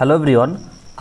Hello everyone,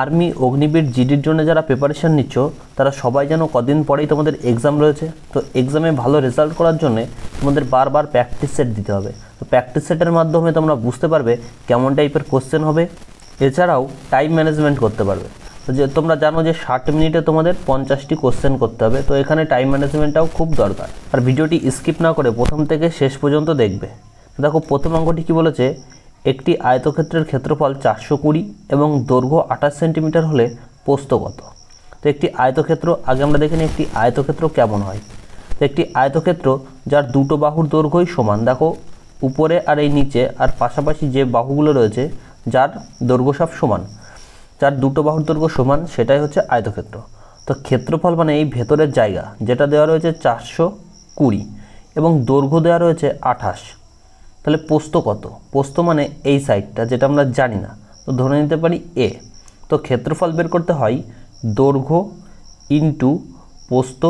army Agniveer জিডির জন্য যারা preparation নিচ্ছ তারা সবাই যেন কদিন পরেই তোমাদের এক্সাম রয়েছে। তো এক্সামে ভালো রেজাল্ট করার জন্য তোমাদের বারবার প্র্যাকটিস সেট দিতে হবে। তো প্র্যাকটিস সেটের মাধ্যমে তোমরা বুঝতে পারবে কেমন টাইপের কোশ্চেন হবে, এছাড়াও টাইম ম্যানেজমেন্ট করতে পারবে। তো যে তোমরা জানো যে 60 মিনিটে তোমাদের 50টি কোশ্চেন করতে হবে, তো এখানে টাইম ম্যানেজমেন্টটাও খুব দরকার। আর ভিডিওটি স্কিপ না করে প্রথম থেকে শেষ পর্যন্ত দেখবে। তো দেখো, প্রথম অঙ্কটি কী বলেছে, একটি আয়তক্ষেত্রের ক্ষেত্রফল 420 এবং দৈর্ঘ্য 28 সেন্টিমিটার হলে প্রস্থ কত। তো একটি আয়তক্ষেত্র, আগে আমরা দেখে নিই একটি আয়তক্ষেত্র কেমন হয়। তো একটি আয়তক্ষেত্র যার দুটো বাহুর দৈর্ঘ্যই সমান, দেখো উপরে আর এই নিচে আর পাশাপাশি যে বাহুগুলো রয়েছে যার দৈর্ঘ্য সব সমান, যার দুটো বাহুর দৈর্ঘ্য সমান, সেটাই হচ্ছে আয়তক্ষেত্র। তো ক্ষেত্রফল মানে এই ভেতরের জায়গা, যেটা দেওয়া রয়েছে 420 এবং দৈর্ঘ্য দেওয়া রয়েছে 28। তাহলে প্রস্থ কত? প্রস্থ মানে এই সাইডটা, যেটা আমরা জানি না, তো ধরে নিতে পারি এ। তো ক্ষেত্রফল বের করতে হয় দৈর্ঘ্য ইন্টু প্রস্থ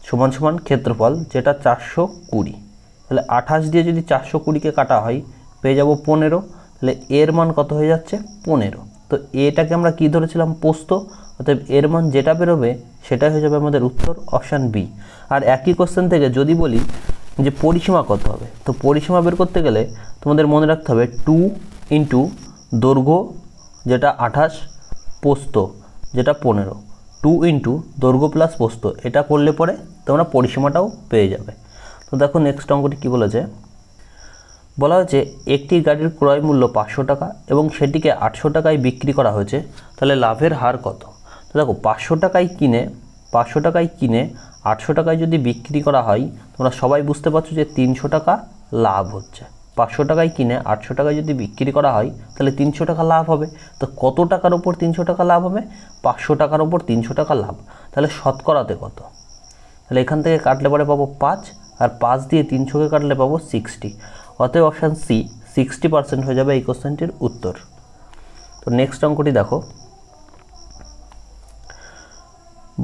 সমান সমান ক্ষেত্রফল, যেটা 420। তাহলে 28 দিয়ে যদি 420কে কাটা হয় পেয়ে যাব 15। তাহলে এর মান কত হয়ে যাচ্ছে? 15। তো এটাকে আমরা কি ধরেছিলাম? প্রস্থ। অতএব এর মান যেটা বেরোবে সেটাই হয়ে যাবে আমাদের উত্তর, অপশান বি। আর একই কোশ্চেন থেকে যদি বলি যে পরিসীমা কত হবে, তো পরিসীমা বের করতে গেলে তোমাদের মনে রাখতে হবে 2 ইন্টু দৈর্ঘ্য যেটা 28, প্রস্থ যেটা 15, 2 ইন্টু দৈর্ঘ্য প্লাস প্রস্থ, এটা করলে পরে তোমরা পরিসীমাটাও পেয়ে যাবে। তো দেখো নেক্সট অঙ্কটি কী বলেছে, বলা হয়েছে একটি গাড়ির ক্রয় মূল্য 500 টাকা এবং সেটিকে 800 টাকায় বিক্রি করা হয়েছে, তাহলে লাভের হার কত? তো দেখো 500 টাকায় কিনে 800 টাকায় যদি বিক্রি করা হয়, তোমরা সবাই বুঝতে পারছো যে 300 টাকা লাভ হচ্ছে। 500 টাকায় কিনে 800 টাকায় যদি বিক্রি করা হয় তাহলে 300 টাকা লাভ হবে। তো কত টাকার ওপর 300 টাকা লাভ হবে? 500 টাকার ওপর 300 টাকা লাভ। তাহলে শতকরাতে কত? তাহলে এখান থেকে কাটলে পরে পাবো 5, আর 5 দিয়ে 300কে কাটলে পাবো 60। অতএব অপশান সি 60% হয়ে যাবে এই কোশ্চেনটির উত্তর। তো নেক্সট অঙ্কটি দেখো,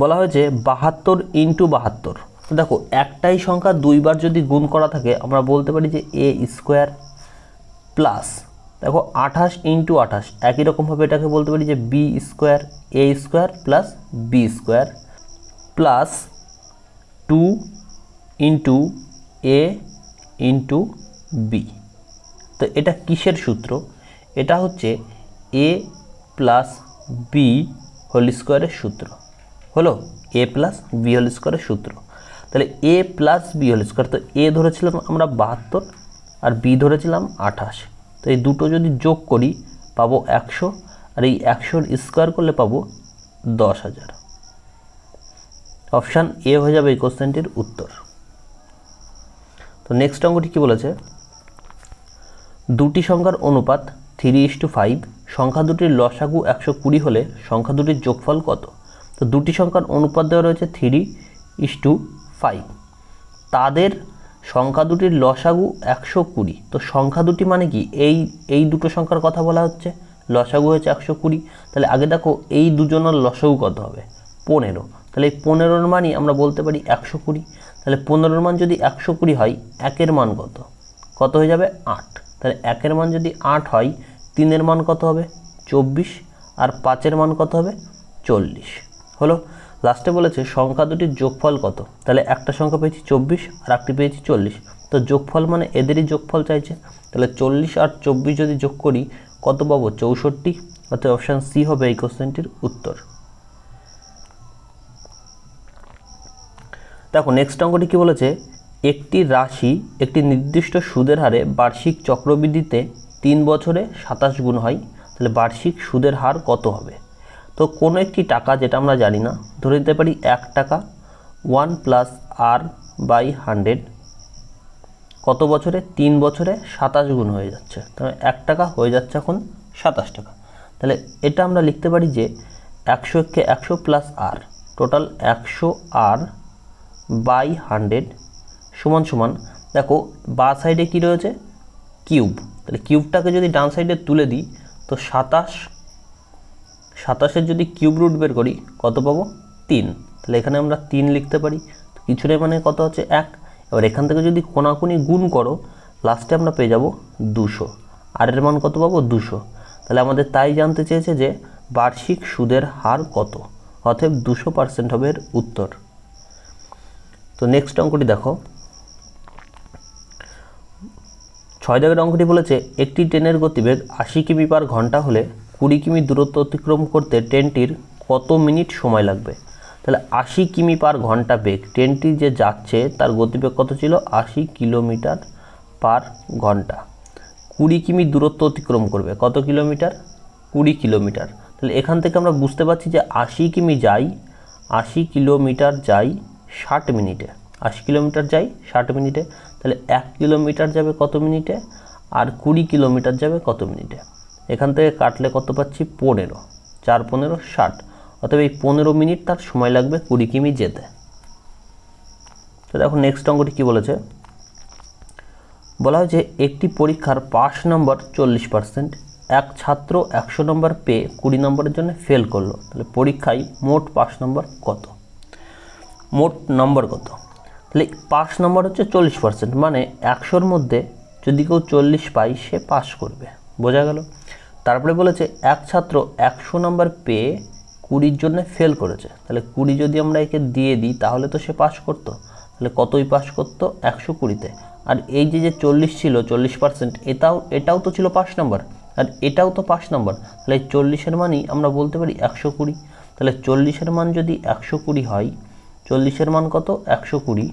বলা হয়েছে 72 ইন্টু 72। তো দেখো একটাই সংখ্যা দুইবার যদি গুণ করা থাকে আমরা বলতে পারি যে এ স্কোয়ার প্লাস, দেখো 28 ইন্টু 28 একই রকমভাবে এটাকে বলতে পারি যে B square, A square plus B square plus 2 into A into B. তো এটা কিসের সূত্র? এটা হচ্ছে এ প্লাস বি হোল স্কোয়ারের সূত্র। হলো এ প্লাস বি হোল স্কোয়ারের সূত্র। তাহলে এ প্লাস বি হোল স্কোয়ার, তো এ ধরেছিলাম আমরা 72 আর বি ধরেছিলাম 28। তো এই দুটো যদি যোগ করি পাবো 100, আর এই 100 স্কোয়ার করলে পাবো 10,000। অপশান এ হয়ে যাবে এই কোশ্চেনটির উত্তর। তো নেক্সট অঙ্কটি কী বলেছে, দুটি সংখ্যার অনুপাত 3:5, সংখ্যা দুটির লসাগু 120 হলে সংখ্যা দুটির যোগফল কত? তো দুটি সংখ্যার অনুপাত দেওয়া রয়েছে 3:5, তাদের সংখ্যা দুটির লসাগু 120। তো সংখ্যা দুটি মানে কি? এই দুটো সংখ্যার কথা বলা হচ্ছে, লসাগু হয়েছে 120। তাহলে আগে দেখো এই দুজনের লসাগু কত হবে? 15। তাহলে এই 15-র মানই আমরা বলতে পারি 120। তাহলে 15-র মান যদি 120 হয়, একের মান কত? কত হয়ে যাবে? 8। তাহলে একের মান যদি 8 হয়, 3-এর মান কত হবে? 24, আর 5-এর মান কত হবে? 40। হলো, লাস্টে বলেছে সংখ্যা দুটির যোগফল কত। তাহলে একটা সংখ্যা পেয়েছি 24 আর একটি পেয়েছি 40। তো যোগফল মানে এদেরই যোগফল চাইছে। তাহলে 40 আর 24 যদি যোগ করি কত পাবো? 64। অর্থাৎ অপশান সি হবে এই কোশ্চেনটির উত্তর। দেখো নেক্সট অঙ্কটি কী বলেছে, একটি রাশি একটি নির্দিষ্ট সুদের হারে বার্ষিক চক্রবৃদ্ধিতে 3 বছরে 27 গুণ হয়, তাহলে বার্ষিক সুদের হার কত হবে? তো কোনো একটি টাকা, যেটা আমরা জানি না, ধরে নিতে পারি 1 টাকা, 1 প্লাস আর বাই 100 কত বছরে? 3 বছরে 27 গুণ হয়ে যাচ্ছে। তাহলে 1 টাকা হয়ে যাচ্ছে এখন 27 টাকা। তাহলে এটা আমরা লিখতে পারি যে 100কে 100 plus R, total 100 R by 100 সমান সমান, দেখো বা সাইডে কী রয়েছে? কিউব। তাহলে কিউবটাকে যদি ডান সাইডে তুলে দিই তো 27-এর যদি কিউব রুট বের করি কত পাবো? 3। তাহলে এখানে আমরা 3 লিখতে পারি। তো কিছুটাই মানে কত হচ্ছে? 1। এবার এখান থেকে যদি কোনাকুনি গুণ করো লাস্টে আমরা পেয়ে যাব 200, আর এর মান কত পাবো? 200। তাহলে আমাদের তাই জানতে চেয়েছে যে বার্ষিক সুদের হার কত, অতএব 200% হবে এর উত্তর। তো নেক্সট অঙ্কটি দেখো, 6 দাগের অঙ্কটি বলেছে একটি ট্রেনের গতিবেগ 80 কিমি পার ঘন্টা হলে 20 কিমি দূরত্ব অতিক্রম করতে ট্রেনটির কত মিনিট সময় লাগবে। তাহলে 80 কিমি পার ঘন্টা বেগ, ট্রেনটি যে যাচ্ছে তার গতিবেগ কত ছিল, 80 কিলোমিটার পার ঘন্টা। 20 কিমি দূরত্ব অতিক্রম করবে, কত কিলোমিটার, 20 কিলোমিটার। তাহলে এখান থেকে আমরা বুঝতে পারছি যে 80 কিমি যাই, 80 কিলোমিটার যাই 60 মিনিটে, 80 কিলোমিটার যাই 60 মিনিটে। তাহলে 1 কিলোমিটার যাবে কত মিনিটে, আর 20 কিলোমিটার যাবে কত মিনিটে। এখান থেকে কাটলে কত পাচ্ছি, 15, 4 15 60, অতএব এই 15 মিনিট তার সময় লাগবে 20 কিমি যেতে। তো দেখো নেক্সট অঙ্কটি কী বলেছে, বলা হয়েছে একটি পরীক্ষার পাস নম্বর 40%, এক ছাত্র 100 নম্বর পেয়ে 20 নম্বরের জন্য ফেল করলো। তাহলে পরীক্ষায় মোট পাস নম্বর কত, মোট নম্বর কত। তাহলে পাস নম্বর হচ্ছে 40%, মানে 100-র মধ্যে যদি কেউ 40 পায় সে পাস করবে, বোঝা গেল। তারপরে বলেছে এক ছাত্র 100 নম্বর পেয়ে 20-র জন্য ফেল করেছে। তাহলে 20 যদি আমরা একে দিয়ে দিই তাহলে তো সে পাস করতো, তাহলে কতই পাস করতো, 120-তে। আর এই যে 40 ছিল 40%, এটাও তো ছিল পাস নাম্বার, আর এটাও তো পাস নাম্বার। তাহলে 40-এর মানই আমরা বলতে পারি 120। তাহলে 40-এর মান যদি 120 হয়, 40-এর মান কত, 120।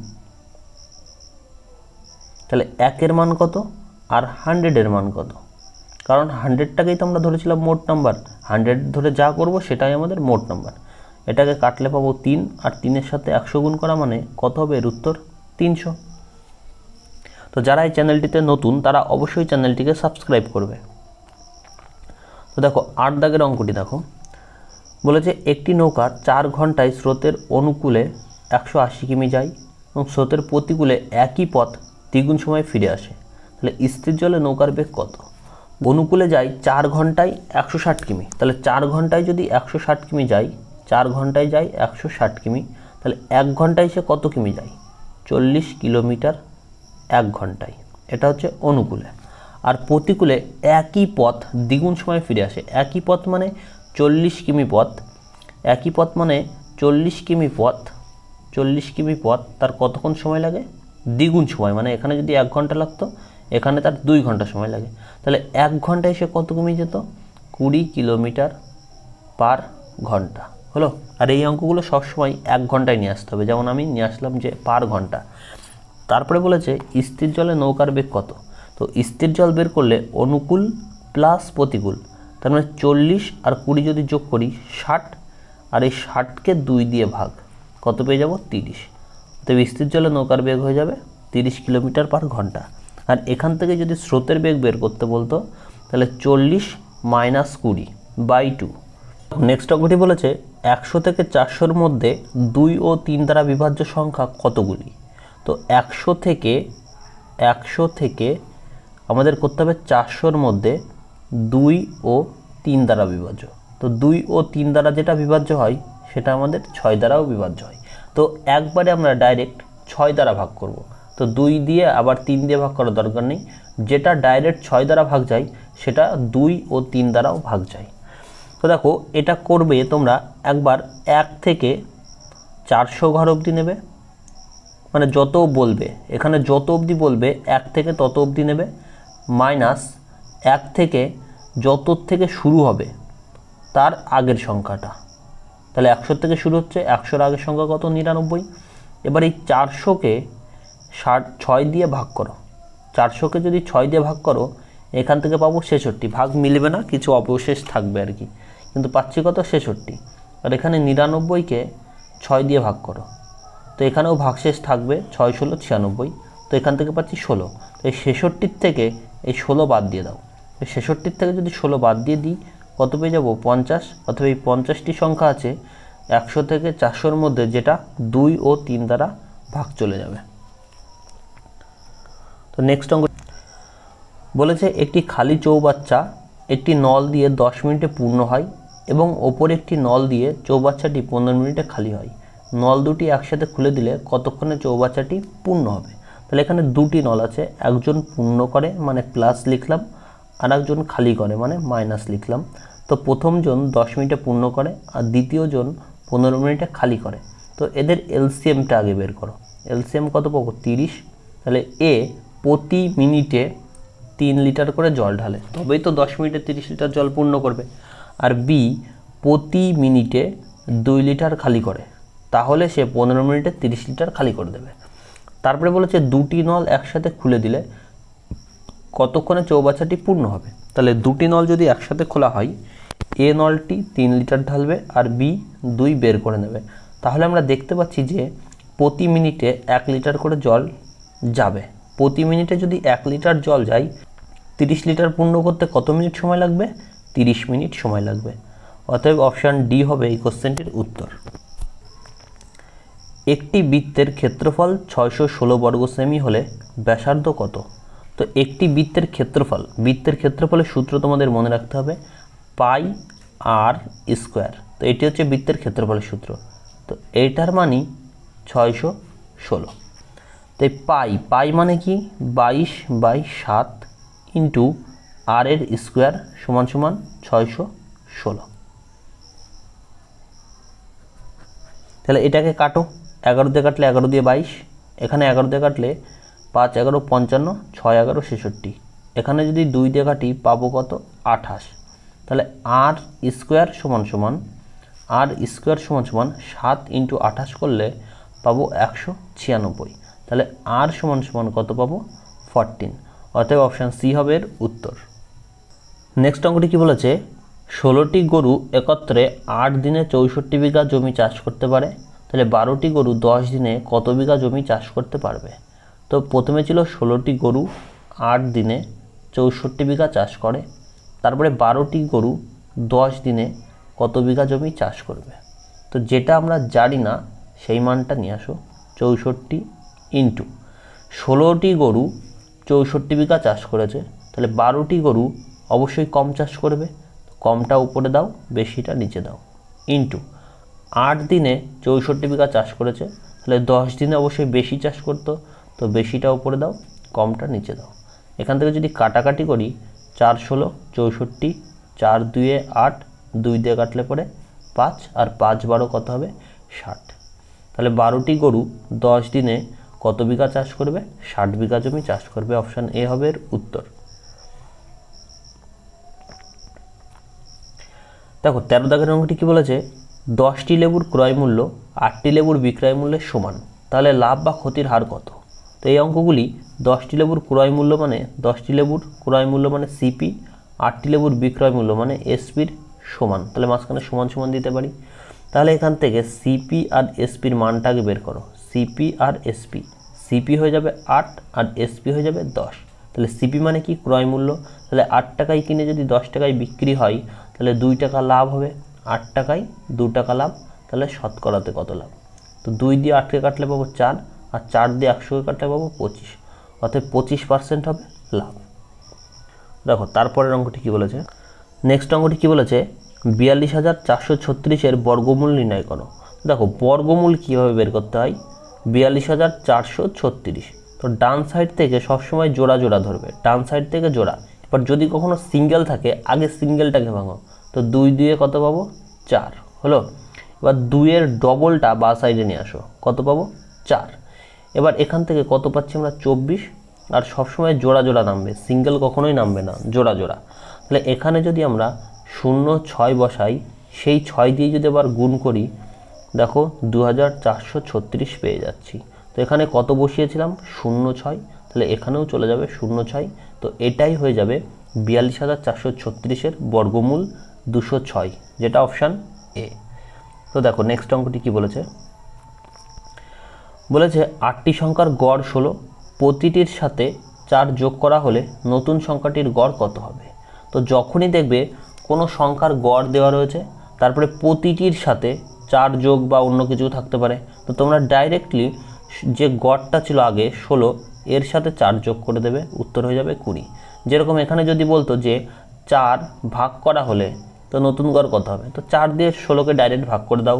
তাহলে 1-এর মান কত, আর 100-এর মান কত, কারণ 100টাকেই তো আমরা ধরেছিলাম মোট নাম্বার, 100 ধরে যা করব সেটাই আমাদের মোট নাম্বার। এটাকে কাটলে পাবো 3, আর 3-এর সাথে 100 গুণ করা মানে কত হবে, এর উত্তর 300। তো যারা এই চ্যানেলটিতে নতুন তারা অবশ্যই চ্যানেলটিকে সাবস্ক্রাইব করবে। তো দেখো 8 দাগের অঙ্কটি দেখো, বলেছে একটি নৌকা 4 ঘন্টায় স্রোতের অনুকূলে 180 কিমি যায় এবং স্রোতের প্রতিকূলে একই পথ দ্বিগুণ সময় ফিরে আসে। তাহলে স্থির জলে নৌকার বেগ কত। অনুকূলে যায় 4 ঘন্টায় 160 কিমি, তাহলে 4 ঘন্টায় যদি 160 কিমি যায়, 4 ঘন্টায় যায় 160 কিমি, তাহলে 1 ঘন্টায় সে কত কিমি যায়, 40 কিলোমিটার 1 ঘন্টায়। এটা হচ্ছে অনুকূলে। আর প্রতিকূলে একই পথ দ্বিগুণ সময় ফিরে আসে। একই পথ মানে 40 কিমি পথ, একই পথ মানে 40 কিমি পথ, 40 কিমি পথ তার কতক্ষণ সময় লাগে, দ্বিগুণ সময়। মানে এখানে যদি 1 ঘন্টা লাগতো, এখানে তার 2 ঘন্টা সময় লাগে। তাহলে 1 ঘন্টায় সে কত কিমি যেত, 20 কিলোমিটার পার ঘন্টা হলো। আর এই অঙ্কগুলো সবসময় 1 ঘন্টায় নিয়ে আসতে হবে, যেমন আমি নিয়ে আসলাম যে পার ঘন্টা। তারপরে বলেছে স্থির জলে নৌকার বেগ কত। তো স্থির জল বের করলে অনুকূল প্লাস প্রতিকূল, তার মানে 40 আর 20 যদি যোগ করি 60, আর এই 60কে 2 দিয়ে ভাগ, কত পেয়ে যাব, 30। তবে স্থির জলে নৌকার বেগ হয়ে যাবে 30 কিলোমিটার পার ঘন্টা। আর এখান থেকে যদি স্রোতের বেগ বের করতে বলতো তাহলে 40 - 20/2। নেক্সট অঙ্কটি বলেছে 100 থেকে 400-র মধ্যে 2 ও 3 দ্বারা বিভাজ্য সংখ্যা কতগুলি। তো 100 থেকে আমাদের করতে হবে 400-র মধ্যে 2 ও 3 দ্বারা বিভাজ্য। তো 2 ও 3 দ্বারা যেটা বিভাজ্য হয় সেটা আমাদের 6 দ্বারাও বিভাজ্য হয়। তো একবারে আমরা ডাইরেক্ট 6 দ্বারা ভাগ করব। তো 2 দিয়ে আবার 3 দিয়ে ভাগ করার দরকার নেই, যেটা ডাইরেক্ট 6 দ্বারা ভাগ যায় সেটা 2 ও 3 দ্বারাও ভাগ যায়। তো দেখো এটা করবে তোমরা একবার 1 থেকে 400 ঘর অবধি নেবে, মানে যত বলবে এখানে যত অবধি বলবে 1 থেকে তত অবধি নেবে, মাইনাস 1 থেকে যত থেকে শুরু হবে তার আগের সংখ্যাটা। তাহলে 100 থেকে শুরু হচ্ছে, 100-র আগের সংখ্যা কত, 99। এবার এই 400-কে 6 দিয়ে ভাগ করো, 400-কে যদি 6 দিয়ে ভাগ করো এখান থেকে পাবো 66। ভাগ মিলবে না, কিছু অবশেষ থাকবে আর কি, কিন্তু পাচ্ছি কত, 66। আর এখানে 99-কে 6 দিয়ে ভাগ করো, তো এখানেও ভাগশেষ থাকবে, 6 ষোলো 96। তো এখান থেকে পাচ্ছি 16। তো এই 66-র থেকে এই 16 বাদ দিয়ে দাও। এই 66-র থেকে যদি 16 বাদ দিয়ে দিই কত পেয়ে যাবো, 50। অথবা এই 50টি সংখ্যা আছে 100 থেকে 400-র মধ্যে, যেটা 2 ও 3 দ্বারা ভাগ চলে যাবে। তো নেক্সট অঙ্ক বলেছে একটি খালি চৌবাচ্চা একটি নল দিয়ে 10 মিনিটে পূর্ণ হয় এবং ওপরে একটি নল দিয়ে চৌবাচ্চাটি 15 মিনিটে খালি হয়। নল দুটি একসাথে খুলে দিলে কতক্ষণে চৌবাচ্চাটি পূর্ণ হবে। তাহলে এখানে দুটি নল আছে, একজন পূর্ণ করে মানে প্লাস লিখলাম, আর একজন খালি করে, মানে মাইনাস লিখলাম। তো প্রথম জন 10 মিনিটে পূর্ণ করে আর দ্বিতীয় জন 15 মিনিটে খালি করে। তো এদের এলসিএমটা আগে বের করো। এলসিএম কত পাবো? 30। তাহলে এ প্রতি মিনিটে 3 লিটার করে জল ঢালে, তবেই তো 10 মিনিটে 30 লিটার জল পূর্ণ করবে। আর বি প্রতি মিনিটে 2 লিটার খালি করে, তাহলে সে 15 মিনিটে 30 লিটার খালি করে দেবে। তারপরে বলেছে দুটি নল একসাথে খুলে দিলে কতক্ষণে চৌবাচ্চাটি পূর্ণ হবে। তাহলে দুটি নল যদি একসাথে খোলা হয়, এ নলটি 3 লিটার ঢালবে আর বি 2 বের করে নেবে। তাহলে আমরা দেখতে পাচ্ছি যে প্রতি মিনিটে 1 লিটার করে জল যাবে। প্রতি মিনিটে যদি 1 লিটার জল যায়, 30 লিটার পূর্ণ করতে কত মিনিট সময় লাগবে? 30 মিনিট সময় লাগবে। অতএব অপশান ডি হবে এই কোশ্চেনটির উত্তর। একটি বৃত্তের ক্ষেত্রফল 616 বর্গ সেমি হলে ব্যাসার্ধ কত? তো একটি বৃত্তের ক্ষেত্রফলের সূত্র তোমাদের মনে রাখতে হবে, পাই আর স্কোয়ার। তো এটি হচ্ছে বৃত্তের ক্ষেত্রফলের সূত্র। তো এইটার মানই 616। তো পাই মানে কি? 22/7 ইন্টু আর এর স্কোয়ার সমান সমান 616। তাহলে এটাকে কাটো, 11 দিয়ে কাটলে 11 দিয়ে 22, এখানে 11 দিয়ে কাটলে 5 11 55, 6 11 66, এখানে যদি 2 দিয়ে কাটি পাবো কত? 28। তাহলে আর স্কোয়ার সমান সমান 7 ইন্টু 28 করলে পাবো 196। তাহলে আর সমান সমান কত পাবো? 14। অতএব অপশান সি হবে এর উত্তর। নেক্সট অঙ্কটি কি বলেছে? 16টি গরু একত্রে 8 দিনে 64 বিঘা জমি চাষ করতে পারে। তাহলে 12টি গরু 10 দিনে কত বিঘা জমি চাষ করতে পারবে? তো প্রথমে ছিল 16টি গরু 8 দিনে 64 বিঘা চাষ করে, তারপরে 12টি গরু 10 দিনে কত বিঘা জমি চাষ করবে। তো যেটা আমরা জানি না সেই মানটা নিয়ে আসো। 64 ইন্টু 16টি গরু 64 বিঘা চাষ করেছে, তাহলে 12টি গরু অবশ্যই কম চাষ করবে, কমটা উপরে দাও, বেশিটা নিচে দাও, ইন্টু 8 দিনে 64 বিঘা চাষ করেছে, তাহলে 10 দিনে অবশ্যই বেশি চাষ করতো, তো বেশিটা উপরে দাও, কমটা নিচে দাও। এখান থেকে যদি কাটাকাটি করি, 4 16 64, 4 2 8, 2 দিয়ে কাটলে পরে 5 আর 5 12 কত হবে? 60। তাহলে 12টি গরু 10 দিনে কত বিঘা চাষ করবে? 60 বিঘা জমি চাষ করবে। অপশান এ হবে এর উত্তর। দেখো 13 দাগের অঙ্কটি কি বলেছে? 10টি লেবুর ক্রয় মূল্য 8টি লেবুর বিক্রয় মূল্যের সমান, তাহলে লাভ বা ক্ষতির হার কত? তো এই অঙ্কগুলি 10টি লেবুর ক্রয় মূল্য মানে 10টি লেবুর ক্রয় মূল্য মানে সিপি, 8টি লেবুর বিক্রয় মূল্য মানে এসপির সমান, তাহলে মাঝখানে সমান সমান দিতে পারি। তাহলে এখান থেকে সিপি আর এসপির মানটাকে বের করো। সিপি আর এসপি, সিপি হয়ে যাবে 8 আর এসপি হয়ে যাবে 10। তাহলে সিপি মানে কি? ক্রয় মূল্য। তাহলে 8 টাকায় কিনে যদি 10 টাকায় বিক্রি হয়, তাহলে 2 টাকা লাভ হবে। 8 টাকায় 2 টাকা লাভ, তাহলে শতকরাতে কত লাভ? তো 2 দিয়ে 8কে কাটলে পাবো 4, আর 4 দিয়ে 100কে কাটলে পাবো 25, অর্থাৎ 25% হবে লাভ। দেখো তারপরের অঙ্কটি কী বলেছে? নেক্সট অঙ্কটি কী বলেছে? 42,436 বর্গমূল নির্ণয় করো। দেখো বর্গমূল কীভাবে বের করতে হয়? 42,436, তো ডান সাইড থেকে সবসময় জোড়া জোড়া ধরবে, ডান সাইড থেকে জোড়া। এবার যদি কখনো সিঙ্গেল থাকে, আগে সিঙ্গেলটাকে ভাঙো, তো 2 2 কত পাবো? 4 হলো। এবার 2 এর ডবলটা বা সাইডে নিয়ে আসো, কত পাবো? 4। এবার এখান থেকে কত পাচ্ছি আমরা? 24। আর সবসময় জোড়া জোড়া নামবে, সিঙ্গেল কখনোই নামবে না, জোড়া জোড়া। তাহলে এখানে যদি আমরা 0 6 বসাই, সেই 6 দিয়ে যদি আবার গুণ করি, দেখো 2436 পেয়ে যাচ্ছি। তো এখানে কত বসিয়েছিলাম? 0 6, তাহলে এখানেও চলে যাবে 0 6। তো এটাই হয়ে যাবে 42,436 বর্গমূল 206, যেটা অপশান এ। তো দেখো নেক্সট অঙ্কটি কি বলেছে? বলেছে 8টি সংখ্যার গড় 16, প্রতিটির সাথে 4 যোগ করা হলে নতুন সংখ্যাটির গড় কত হবে? তো যখনই দেখবে কোনো সংখ্যার গড় দেওয়া রয়েছে, তারপরে প্রতিটির সাথে 4 যোগ বা অন্য কিছু থাকতে পারে, তো তোমরা ডাইরেক্টলি যে গড়টা ছিল আগে 16, এর সাথে 4 যোগ করে দেবে, উত্তর হয়ে যাবে 20। যেরকম এখানে যদি বলতো যে 4 ভাগ করা হলে তো নতুন গড় কত হবে, তো 4 দিয়ে 16কে ডাইরেক্ট ভাগ করে দাও,